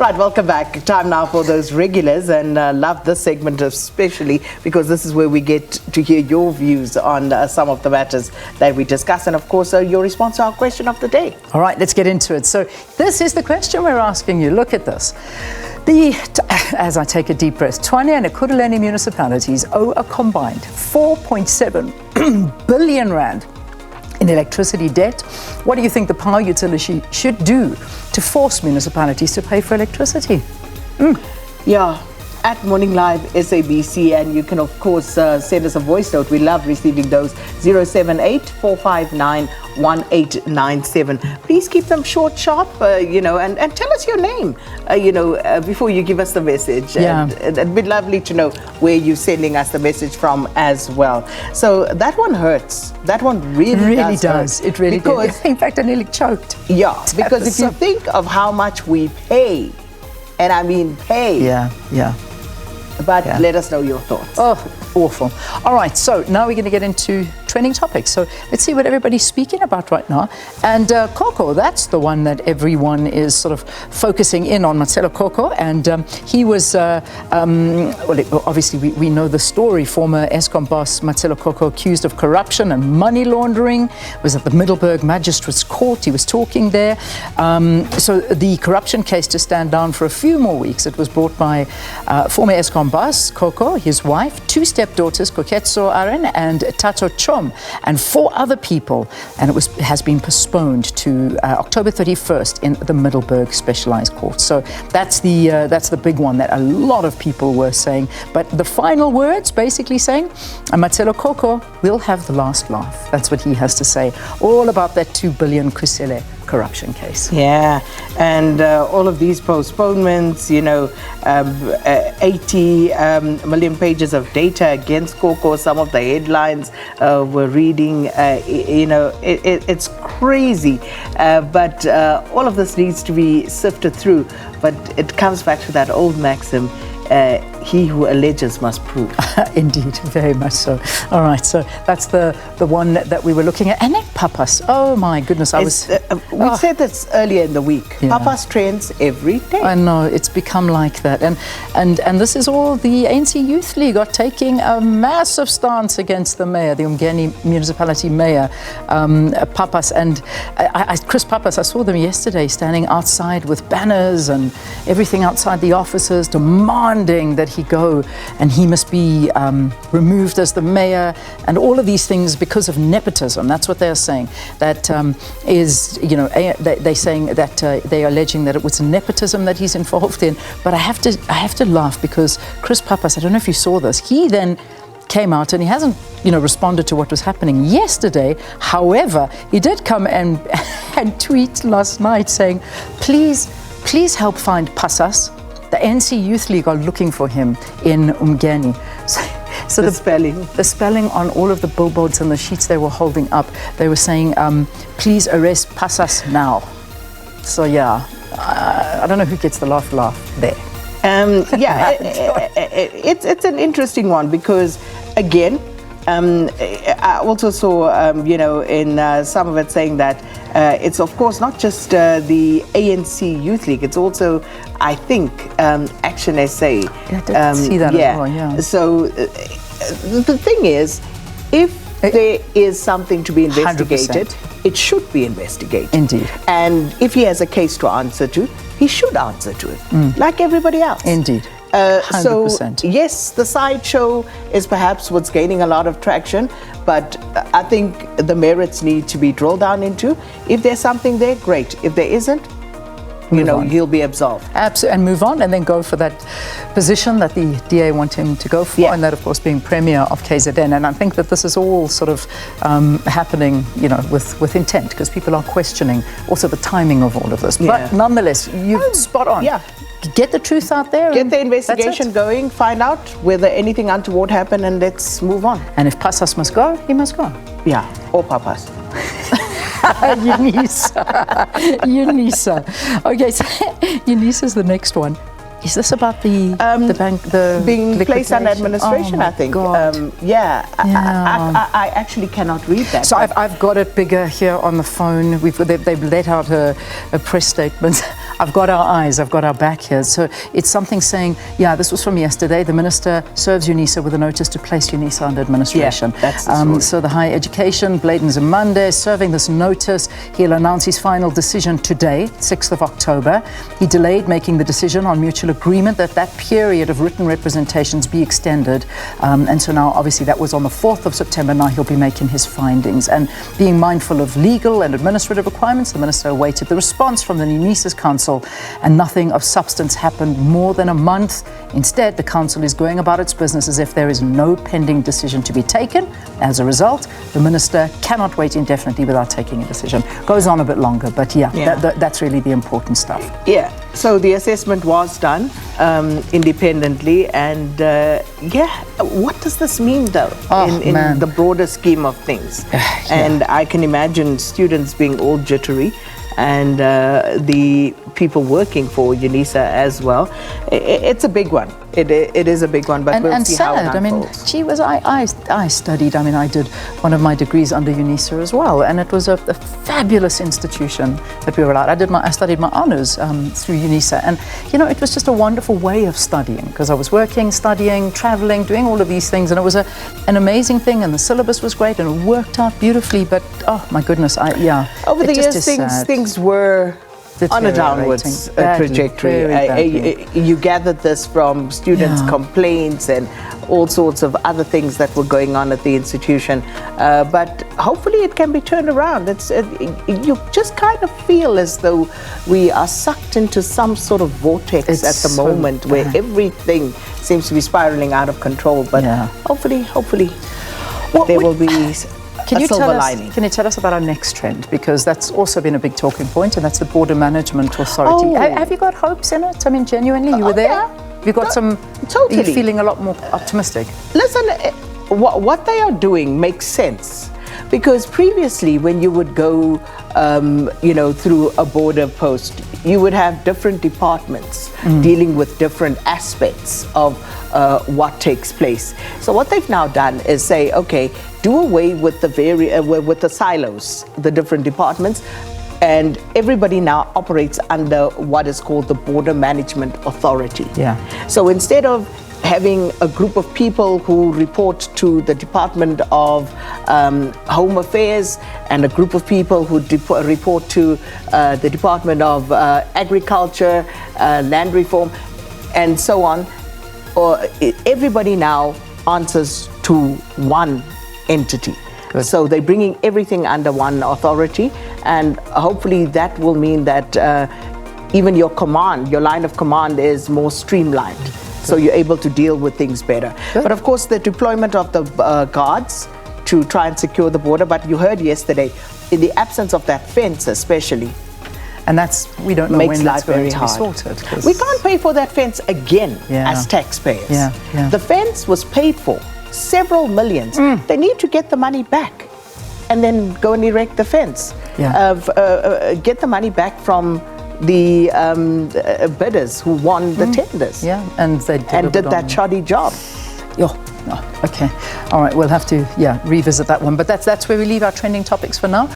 Right, welcome back. Time now for those regulars, and love this segment especially because this is where we get to hear your views on some of the matters that we discuss, and of course your response to our question of the day. All right, let's get into it. So this is the question we're asking you. Look at this. As I take a deep breath, Tshwane and Ekurhuleni municipalities owe a combined 4.7 billion rand in electricity debt. What do you think the power utility should do to force municipalities to pay for electricity? Yeah, at Morning Live SABC, and you can of course send us a voice note. We love receiving those. 078-459-1897. Please keep them short, sharp, and tell us your name, before you give us the message. Yeah. And it'd be lovely to know where you're sending us the message from as well. So that one hurts. That one really does. It really does. In fact, I nearly choked. Yeah, because if you think of how much we pay, and I mean pay. Yeah. But let us know your thoughts. Oh, awful. All right, so now we're going to get into trending topics. So let's see what everybody's speaking about right now. And Coko, that's the one that everyone is sort of focusing in on, Marcelo Coko. And he was, obviously we know the story. Former Eskom boss Marcelo Coko, accused of corruption and money laundering, was at the Middelburg Magistrates Court. He was talking there. So the corruption case to stand down for a few more weeks. It was brought by former Eskom boss Coko, his wife, two stepdaughters, Koketso Aren and Tato Chom, and 4 other people, and it has been postponed to October 31st in the Middelburg Specialized Court. So that's the big one that a lot of people were saying. But the final words basically saying, Marcelo Coko will have the last laugh. That's what he has to say, all about that 2 billion Kusile corruption case. Yeah, and all of these postponements, 80 million pages of data against Coko. Some of the headlines we're reading, it's crazy. But all of this needs to be sifted through. But it comes back to that old maxim, he who alleges must prove. Indeed, very much so. All right, so that's the one that we were looking at. And then Papas, oh my goodness, we said this earlier in the week. Yeah. Papas trends every day. I know, it's become like that. And this is all the ANC Youth League are taking a massive stance against the mayor, the Umgeni municipality mayor, Papas. And Chris Papas, I saw them yesterday standing outside with banners and everything outside the offices, demanding that he go and he must be removed as the mayor, and all of these things because of nepotism. That's what they're saying. That they're saying that they are alleging that it was nepotism that he's involved in. But I have to laugh because Chris Papas, I don't know if you saw this, he then came out and he hasn't responded to what was happening yesterday. However, he did come and tweet last night saying, please help find Pasas. The NC Youth League are looking for him in Umgeni. So the spelling on all of the billboards and the sheets they were holding up, they were saying, please arrest Pasas now. So yeah, I don't know who gets the laugh there. It's an interesting one because, again, I also saw, in some of it saying that it's of course not just the ANC Youth League, it's also, I think, Action SA. Yeah, I did see that as well, yeah. So the thing is, if there is something to be investigated, 100%. It should be investigated. Indeed. And if he has a case to answer to, he should answer to it, like everybody else. Indeed. 100%. So yes, the sideshow is perhaps what's gaining a lot of traction, but I think the merits need to be drilled down into. If there's something there, great. If there isn't, he'll be absolved. Absolutely, and move on, and then go for that position that the DA want him to go for, and that, of course, being Premier of KZN. And I think that this is all sort of happening, with intent, because people are questioning also the timing of all of this. Yeah. But nonetheless, you've spot on. Yeah. Get the truth out there. Get the investigation going, find out whether anything untoward happened, and let's move on. And if Pasas must go, he must go. Yeah, or Papas. Unisa. Okay, so Unisa's the next one. Is this about the bank being placed under administration? Oh, I think. God. I actually cannot read that. So I've got it bigger here on the phone. They've let out a press statement. I've got our eyes, I've got our back here. So it's something saying, yeah, this was from yesterday. The minister serves Unisa with a notice to place Unisa under administration. Yeah, that's the story. So the Higher Education, Bladen Zimande, serving this notice. He'll announce his final decision today, 6th of October. He delayed making the decision on mutual agreement that that period of written representations be extended. And so now, obviously, that was on the 4th of September. Now he'll be making his findings. And being mindful of legal and administrative requirements, the minister awaited the response from the Unisa's council, and nothing of substance happened more than a month. Instead, the council is going about its business as if there is no pending decision to be taken. As a result, the minister cannot wait indefinitely without taking a decision. Goes on a bit longer, but that's really the important stuff. Yeah, so the assessment was done independently, and what does this mean though in the broader scheme of things? And I can imagine students being all jittery, and the people working for Unisa as well. It's a big one. It is a big one, but we'll see how it unfolds. I mean, gee whiz, I studied, I did one of my degrees under Unisa as well, and it was a fabulous institution that we were at. I studied my honours through Unisa, and it was just a wonderful way of studying, because I was working, studying, travelling, doing all of these things, and it was an amazing thing, and the syllabus was great, and it worked out beautifully, but oh my goodness, over the years things were on a downwards trajectory. You gathered this from students' complaints and all sorts of other things that were going on at the institution, but hopefully it can be turned around. You just kind of feel as though we are sucked into some sort of vortex at the moment where everything seems to be spiraling out of control, but hopefully there will be Can you tell us about our next trend? Because that's also been a big talking point, and that's the Border Management Authority. Have you got hopes in it? I mean, genuinely, you were there? Yeah. Have you got some... Totally. Are you feeling a lot more optimistic? Listen, what they are doing makes sense. Because previously, when you would go, through a border post, you would have different departments dealing with different aspects of what takes place. So what they've now done is say, okay, do away with the silos, the different departments, and everybody now operates under what is called the Border Management Authority. Yeah. So instead of having a group of people who report to the Department of Home Affairs and a group of people who report to the Department of Agriculture, Land Reform, and so on, everybody now answers to one entity. Good. So they're bringing everything under one authority, and hopefully that will mean that even your line of command is more streamlined. So you're able to deal with things better. Good. But of course, the deployment of the guards to try and secure the border, but you heard yesterday, in the absence of that fence especially, and we don't know when that's going to be sorted. We can't pay for that fence again as taxpayers. The fence was paid for, several millions. They need to get the money back and then go and erect the fence. Get the money back from the bidders who won the tenders. Yeah, and they did that shoddy job. Okay. All right, we'll have to revisit that one. But that's where we leave our trending topics for now.